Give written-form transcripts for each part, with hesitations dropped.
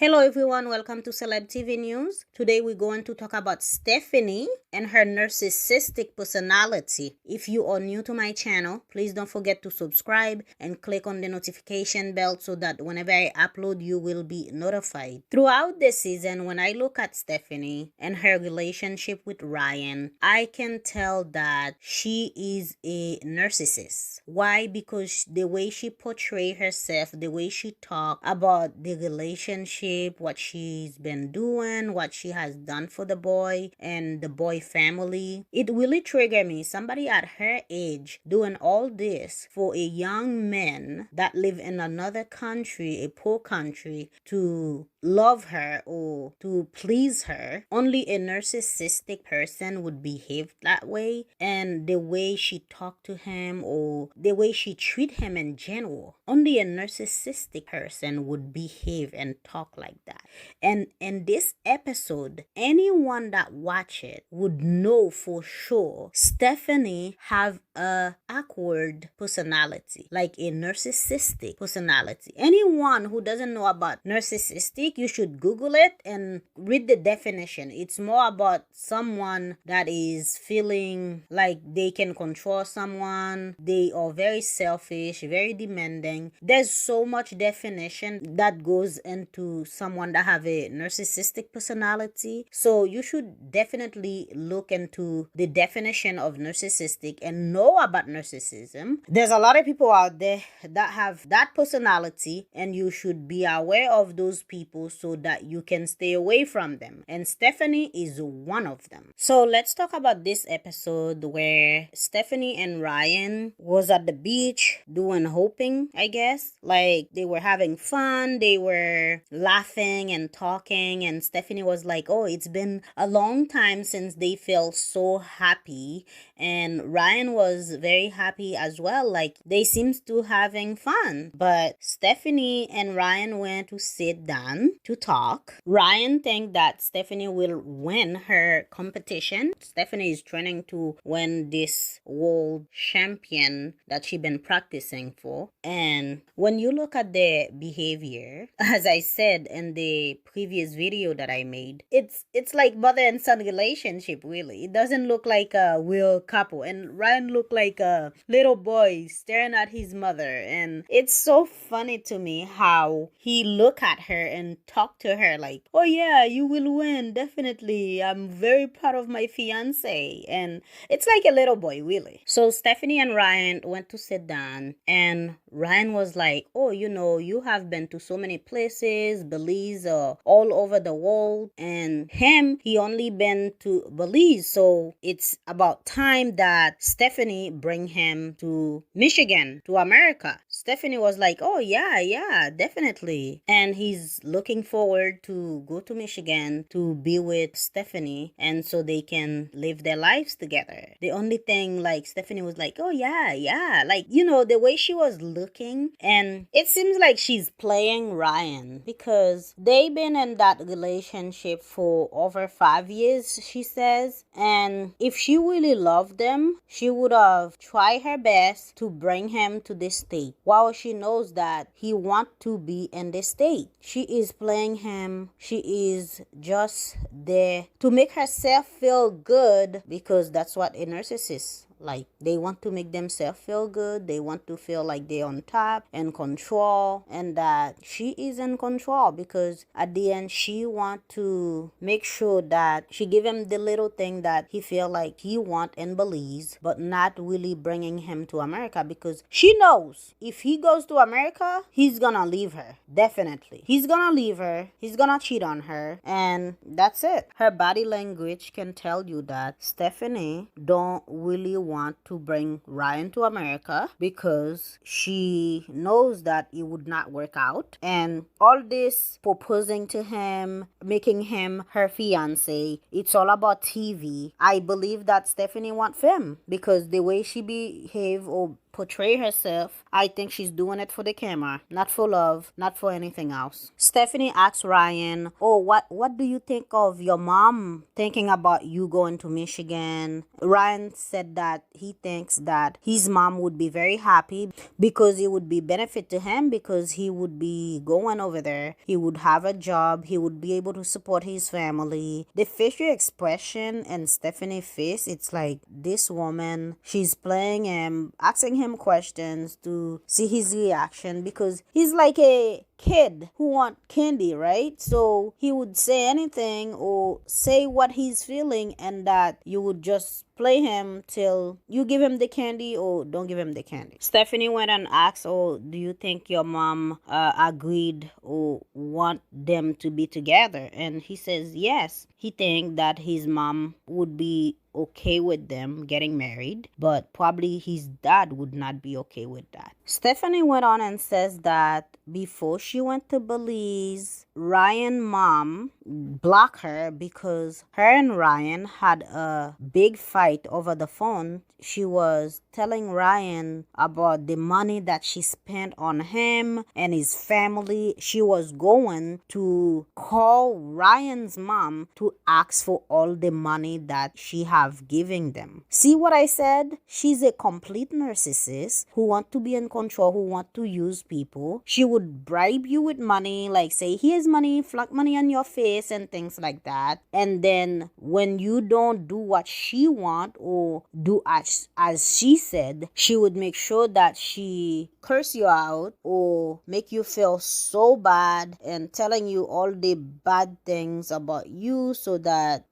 Hello everyone, welcome to CelebTvNews. Today we're going to talk about Stephanie and her narcissistic personality. If you are new to my channel, please don't forget to subscribe and click on the notification bell so that whenever I upload, you will be notified. Throughout the season, when I look at Stephanie and her relationship with Ryan, I can tell that she is a narcissist. Why? Because the way she portrays herself, the way she talks about the relationship, what she's been doing, what she has done for the boy and the boy family, it really triggered me. Somebody at her age doing all this for a young man that live in another country, a poor country, to love her or to please her. Only a narcissistic person would behave that way, and the way she talked to him or the way she treat him in general, only a narcissistic person would behave and talk like that. And in this episode, anyone that watch it would know for sure Stephanie have a awkward personality, like a narcissistic personality. Anyone who doesn't know about narcissistic, you should Google it and read the definition. It's more about someone that is feeling like they can control someone. They are very selfish, very demanding. There's so much definition that goes into someone that have a narcissistic personality. So you should definitely look into the definition of narcissistic and know about narcissism. There's a lot of people out there that have that personality, and you should be aware of those people so that you can stay away from them. And Stephanie is one of them. So let's talk about this episode where Stephanie and Ryan was at the beach doing hoping, I guess. Like they were having fun, they were laughing and talking, and Stephanie was like, oh, it's been a long time since they felt so happy. And Ryan was very happy as well. Like they seems to having fun. But Stephanie and Ryan went to sit down to talk. Ryan think that Stephanie will win her competition. Stephanie is training to win this world champion that she been practicing for. And when you look at their behavior, as I said in the previous video that I made, it's like mother and son relationship, really. It doesn't look like a real couple. And Ryan looked like a little boy staring at his mother. And it's so funny to me how he look at her and talk to her like, oh yeah, you will win, definitely. I'm very proud of my fiance. And it's like a little boy, really. So Stephanie and Ryan went to sit down, and Ryan was like, oh, you have been to so many places, Belize, all over the world. And he only been to Belize. So it's about time that Stephanie bring him to Michigan, to America. Stephanie was like, oh yeah, definitely. And he's looking forward to go to Michigan to be with Stephanie, and so they can live their lives together. The only thing, like, Stephanie was like, oh yeah, like, the way she was looking, and it seems like she's playing Ryan because they've been in that relationship for over 5 years, she says. And if she really loved them, she would have tried her best to bring him to this state, while she knows that he wants to be in this state. She is playing him. She is just there to make herself feel good, because that's what a narcissist like. They want to make themselves feel good. They want to feel like they're on top and control, and that she is in control, because at the end she want to make sure that she give him the little thing that he feel like he want and believes, but not really bringing him to America, because she knows if he goes to America, he's gonna leave her. Definitely. He's gonna leave her. He's gonna cheat on her, and that's it. Her body language can tell you that Stephanie don't really want to bring Ryan to America, because she knows that it would not work out. And all this proposing to him, making him her fiance, it's all about TV. I believe that Stephanie wants him, because the way she behave or portray herself, I think she's doing it for the camera, not for love, not for anything else. Stephanie asks Ryan, oh, what do you think of your mom thinking about you going to Michigan? Ryan said that he thinks that his mom would be very happy because it would be benefit to him, because he would be going over there, he would have a job, he would be able to support his family. The facial expression and Stephanie's face, it's like this woman, she's playing him, asking him questions to see his reaction, because he's like a kid who want candy, right? So he would say anything or say what he's feeling, and that you would just play him till you give him the candy or don't give him the candy. Stephanie went and asked, oh, do you think your mom agreed or want them to be together? And he says yes. He think that his mom would be okay with them getting married, but probably his dad would not be okay with that. Stephanie went on and says that before she went to Belize, Ryan's mom blocked her because her and Ryan had a big fight over the phone. She was telling Ryan about the money that she spent on him and his family. She was going to call Ryan's mom to ask for all the money that she have given them. See what I said? She's a complete narcissist who want to be in control, who want to use people. She would bribe you with money, like say, here's money, flunk money on your face and things like that. And then when you don't do what she want or do as she said, she would make sure that she curse you out or make you feel so bad and telling you all the bad things about you so that,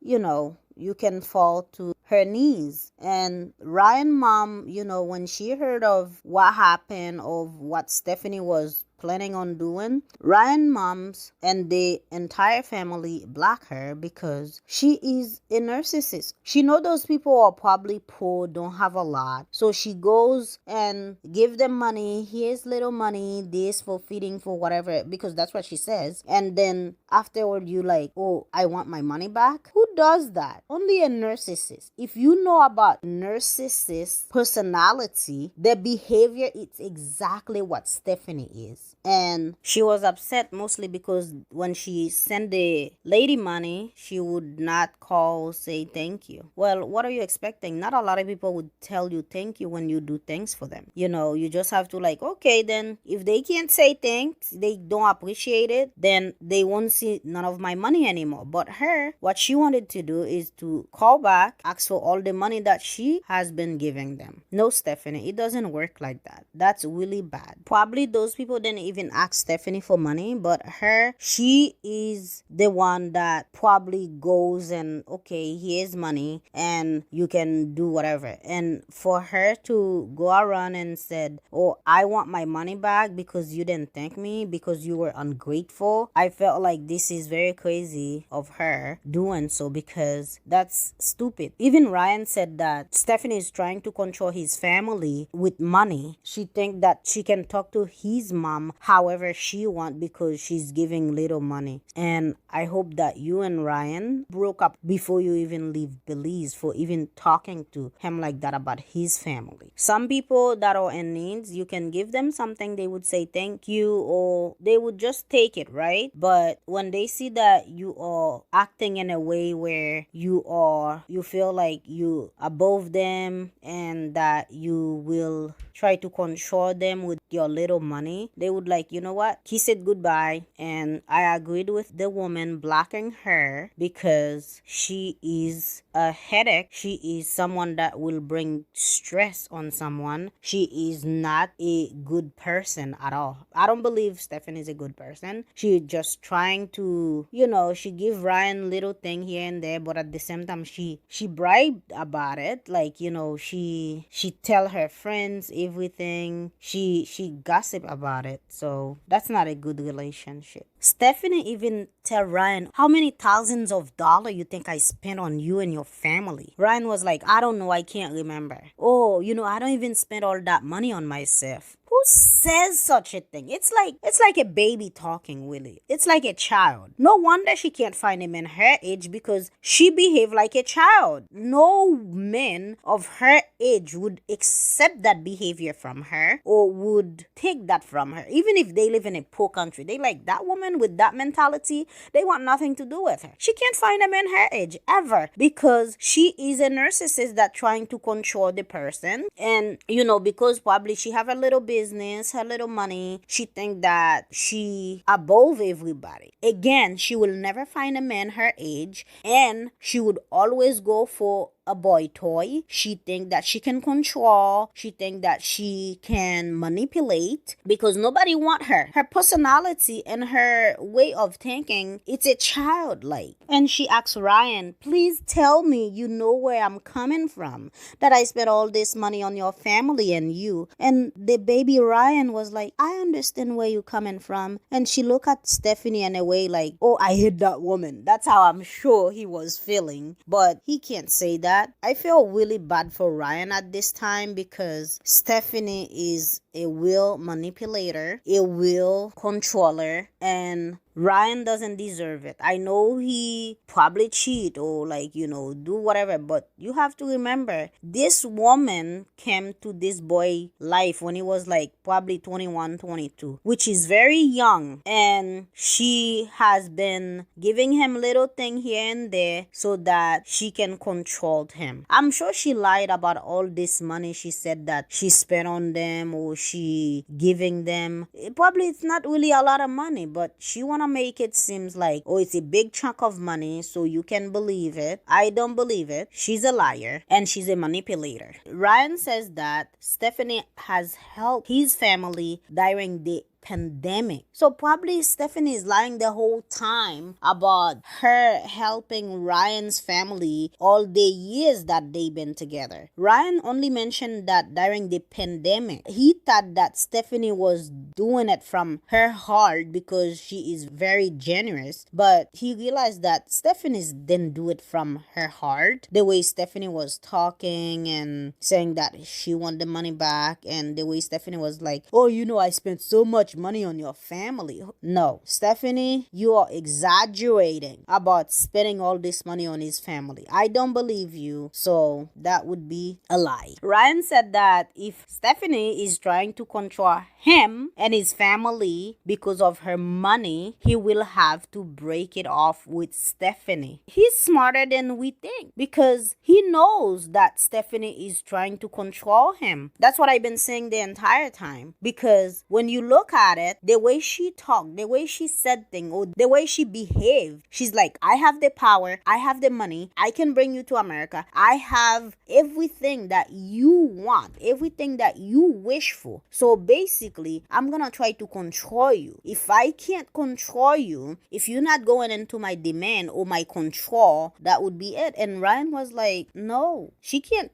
you can fall to her knees. And Ryan mom, when she heard of what happened, of what Stephanie was planning on doing, Ryan moms and the entire family block her because she is a narcissist. She know those people are probably poor, don't have a lot, so she goes and give them money. Here's little money, this for feeding, for whatever, because that's what she says. And then afterward you like, oh, I want my money back. Who does that? Only a narcissist. If you know about narcissist personality, their behavior, it's exactly what Stephanie is. And she was upset mostly because when she sent the lady money, she would not call, say thank you. Well, what are you expecting? Not a lot of people would tell you thank you when you do things for them. You just have to like, okay, then if they can't say thanks, they don't appreciate it, then they won't see none of my money anymore. But her, what she wanted to do is to call back, ask for all the money that she has been giving them. No, Stephanie, it doesn't work like that. That's really bad. Probably those people didn't even ask Stephanie for money, but she is the one that probably goes and, okay, here's money and you can do whatever. And for her to go around and said, oh, I want my money back because you didn't thank me, because you were ungrateful, I felt like this is very crazy of her doing so, because that's stupid. Even Ryan said that Stephanie is trying to control his family with money. She think that she can talk to his mom however she want because she's giving little money. And I hope that you and Ryan broke up before you even leave Belize for even talking to him like that about his family. Some people that are in needs, you can give them something, they would say thank you or they would just take it, right? But when they see that you are acting in a way where you feel like you above them and that you will try to control them with your little money, they would like, you know what, kiss it goodbye. And I agreed with the woman blocking her because she is a headache. She is someone that will bring stress on someone. She is not a good person at all. I don't believe Stephanie is a good person. She just trying to, she give Ryan little thing here and there, but at the same time she bribed about it. Like, she tell her friends everything. She gossip about it. So that's not a good relationship. Stephanie even tell Ryan, how many thousands of dollars you think I spent on you and your family? Ryan was like, I don't know, I can't remember. Oh, I don't even spend all that money on myself. Who says such a thing? It's like a baby talking, Willie. It's like a child. No wonder she can't find him in her age, because she behaved like a child. No men of her age would accept that behavior from her or would take that from her. Even if they live in a poor country, they like that woman with that mentality, they want nothing to do with her. She can't find a man her age ever because she is a narcissist that trying to control the person. And because probably she have a little business, her little money, she think that she above everybody. Again, she will never find a man her age, and she would always go for a boy toy. She think that she can control. She think that she can manipulate because nobody want her. Her personality and her way of thinking, it's a childlike. And she asks Ryan, please tell me you know where I'm coming from, that I spent all this money on your family and you. And the baby Ryan was like, I understand where you're coming from. And she looked at Stephanie in a way like, oh, I hate that woman. That's how I'm sure he was feeling. But he can't say that. I feel really bad for Ryan at this time because Stephanie is a real manipulator, a real controller, and Ryan doesn't deserve it. I know he probably cheat or do whatever, but you have to remember this woman came to this boy life when he was probably 21, 22, which is very young, and she has been giving him little thing here and there so that she can control him. I'm sure she lied about all this money she said that she spent on them or she giving them. Probably it's not really a lot of money, but she wanna make it seems like, oh, it's a big chunk of money so you can believe it. I don't believe it. She's a liar and she's a manipulator. Ryan says that Stephanie has helped his family during the pandemic. So probably Stephanie is lying the whole time about her helping Ryan's family all the years that they've been together. Ryan only mentioned that during the pandemic. He thought that Stephanie was doing it from her heart because she is very generous, but he realized that Stephanie didn't do it from her heart. The way Stephanie was talking and saying that she want the money back, and the way Stephanie was like, oh, I spent so much money on your family. No, Stephanie, you are exaggerating about spending all this money on his family. I don't believe you, so that would be a lie. Ryan said that if Stephanie is trying to control him and his family because of her money, he will have to break it off with Stephanie. He's smarter than we think because he knows that Stephanie is trying to control him. That's what I've been saying the entire time, because when you look at it, the way she talked, the way she said things, or the way she behaved, she's like, I have the power, I have the money, I can bring you to America, I have everything that you want, everything that you wish for. So basically, I'm gonna try to control you. If I can't control you, if you're not going into my demand or my control, that would be it. And Ryan was like, no, she can't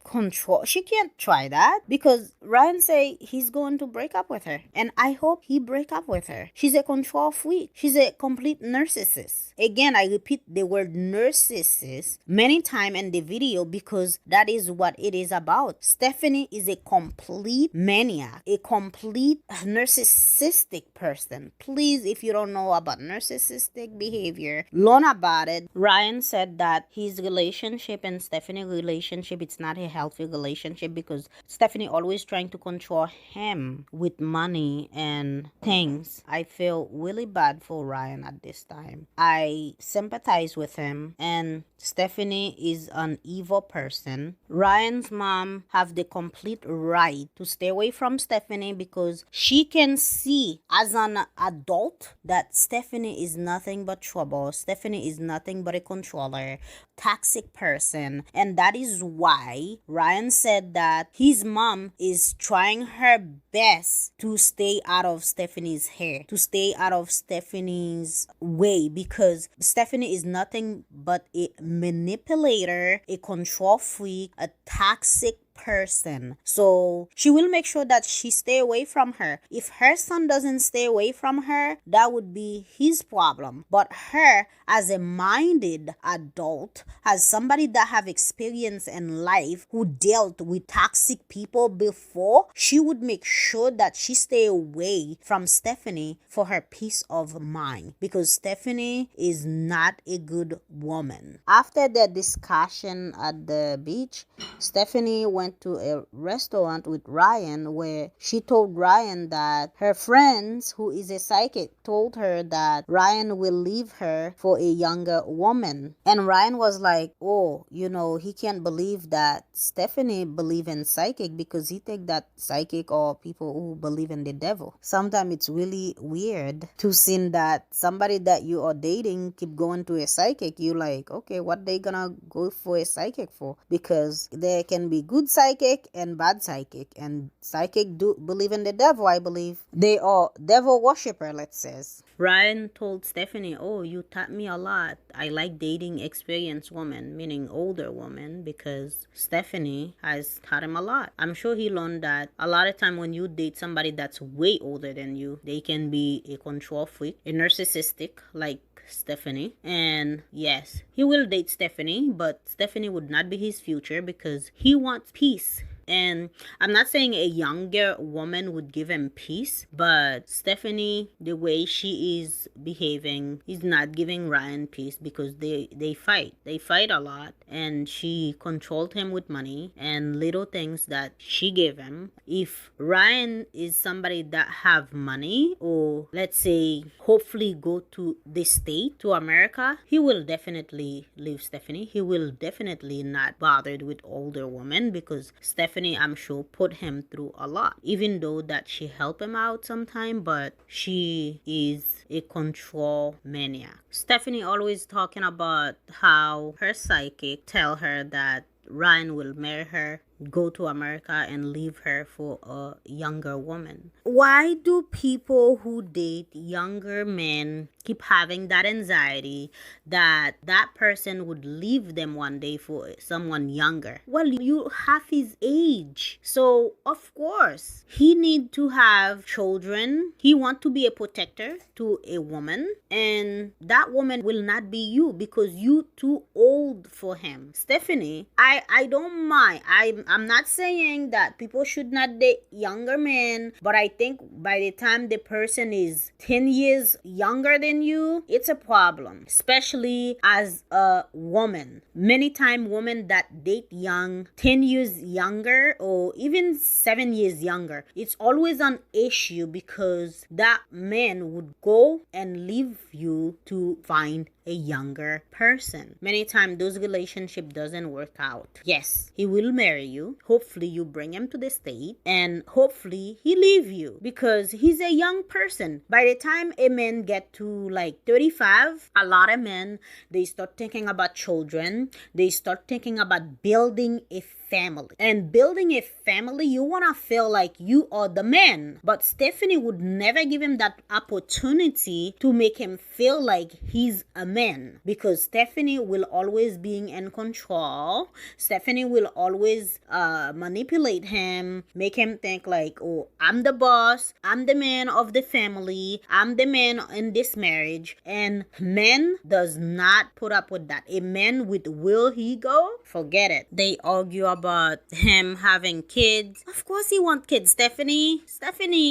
try that, because Ryan say he's going to break up with her, and I hope he break up with her. She's a control freak. She's a complete narcissist. Again, I repeat the word narcissist many times in the video because that is what it is about. Stephanie is a complete maniac, a complete narcissistic person. Please, if you don't know about narcissistic behavior, learn about it. Ryan said that his relationship and Stephanie's relationship, it's not a healthy relationship because Stephanie always trying to control him with money and things. I feel really bad for Ryan at this time. I sympathize with him, and Stephanie is an evil person. Ryan's mom have the complete right to stay away from Stephanie because she can see as an adult that Stephanie is nothing but trouble. Stephanie is nothing but a controller, toxic person, and that is why Ryan said that his mom is trying her best to stay out of Stephanie's hair, to stay out of Stephanie's way, because Stephanie is nothing but a manipulator, a control freak, a toxic person. So she will make sure that she stay away from her. If her son doesn't stay away from her, that would be his problem. But her, as a minded adult, as somebody that have experience in life, who dealt with toxic people before, she would make sure that she stay away from Stephanie for her peace of mind, because Stephanie is not a good woman. After the discussion at the beach, Stephanie went went to a restaurant with Ryan where she told Ryan that her friends, who is a psychic, told her that Ryan will leave her for a younger woman. And Ryan was like, oh, he can't believe that Stephanie believe in psychic because he think that psychic or people who believe in the devil. Sometimes it's really weird to see that somebody that you are dating keep going to a psychic. You like, okay, what they gonna go for a psychic for? Because there can be good psychic and bad psychic, and psychic do believe in the devil. I believe they are devil worshiper, let's say. Ryan told Stephanie, oh, you taught me a lot. I like dating experienced women, meaning older women, because Stephanie has taught him a lot. I'm sure he learned that a lot of time when you date somebody that's way older than you, they can be a control freak, a narcissistic, like Stephanie. And yes, he will date Stephanie, but Stephanie would not be his future because he wants peace. And I'm not saying a younger woman would give him peace, but Stephanie, the way she is behaving, is not giving Ryan peace because they fight. They fight a lot, and she controlled him with money and little things that she gave him. If Ryan is somebody that have money, or let's say hopefully go to the state, to America, he will definitely leave Stephanie. He will definitely not bothered with older women because Stephanie, I'm sure, put him through a lot, even though that she helped him out sometime, but she is a control maniac. Stephanie always talking about how her psychic tell her that Ryan will marry her, go to America, and leave her for a younger woman. Why do people who date younger men keep having that anxiety that that person would leave them one day for someone younger? Well, you half his age, so of course he need to have children. He want to be a protector to a woman, and that woman will not be you because you too old for him. Stephanie, I don't mind. I'm not saying that people should not date younger men, but I think by the time the person is 10 years younger than you, it's a problem, especially as a woman. Many times women that date young, 10 years younger or even 7 years younger, it's always an issue because that man would go and leave you to find a younger person. Many times those relationship doesn't work out. Yes, he will marry you. Hopefully you bring him to the state, and hopefully he leave you because he's a young person. By the time a man get to like 35, a lot of men, they start thinking about children. They start thinking about building a family. And building a family, you want to feel like you are the man. But Stephanie would never give him that opportunity to make him feel like he's a man, because Stephanie will always be in control. Stephanie will always manipulate him, make him think like, oh, I'm the boss, I'm the man of the family, I'm the man in this marriage. And men does not put up with that. A man with will ego, forget it. They argue about him having kids. Of course he want kids, Stephanie,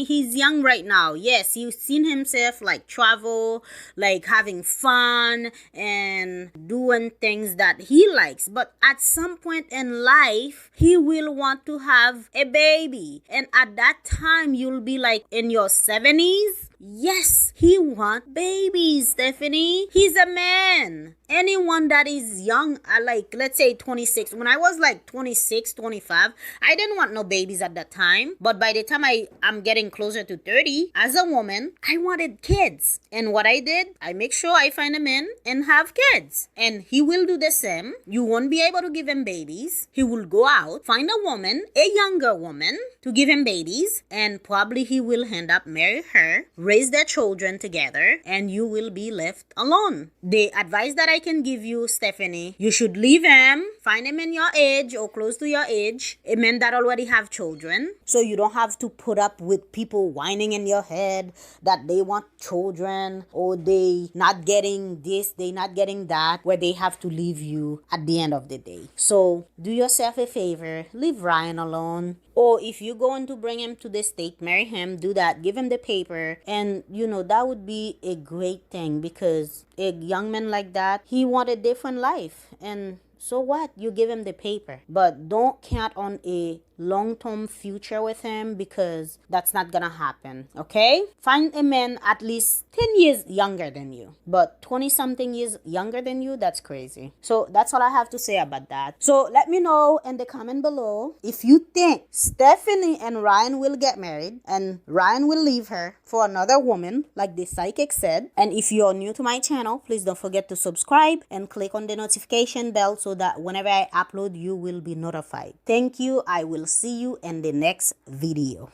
he's young right now. Yes, you've seen himself like travel, like having fun and doing things that he likes, but at some point in life he will want to have a baby, and at that time you'll be like in your 70s. Yes, he want babies, Stephanie. He's a man. Anyone that is young, like let's say 26. When I was like 26, 25, I didn't want no babies at that time. But by the time I'm getting closer to 30, as a woman, I wanted kids. And what I did, I make sure I find a man and have kids. And he will do the same. You won't be able to give him babies. He will go out, find a woman, a younger woman, to give him babies. And probably he will end up marry her, raise their children together, and you will be left alone. The advice that I can give you, Stephanie, you should leave him, find him in your age or close to your age, a man that already have children, so you don't have to put up with people whining in your head that they want children or they not getting this, they not getting that, where they have to leave you at the end of the day. So do yourself a favor, leave Ryan alone. Or if you're going to bring him to the state, marry him, do that, give him the paper. And, that would be a great thing, because a young man like that, he want a different life. And so what? You give him the paper. But don't count on a long-term future with him, because that's not gonna happen. Okay, find a man at least 10 years younger than you, but 20 something years younger than you, that's crazy. So that's all I have to say about that. So let me know in the comment below if you think Stephanie and Ryan will get married and Ryan will leave her for another woman like the psychic said. And if you're new to my channel, please don't forget to subscribe and click on the notification bell so that whenever I upload, you will be notified. Thank you. I will see you in the next video.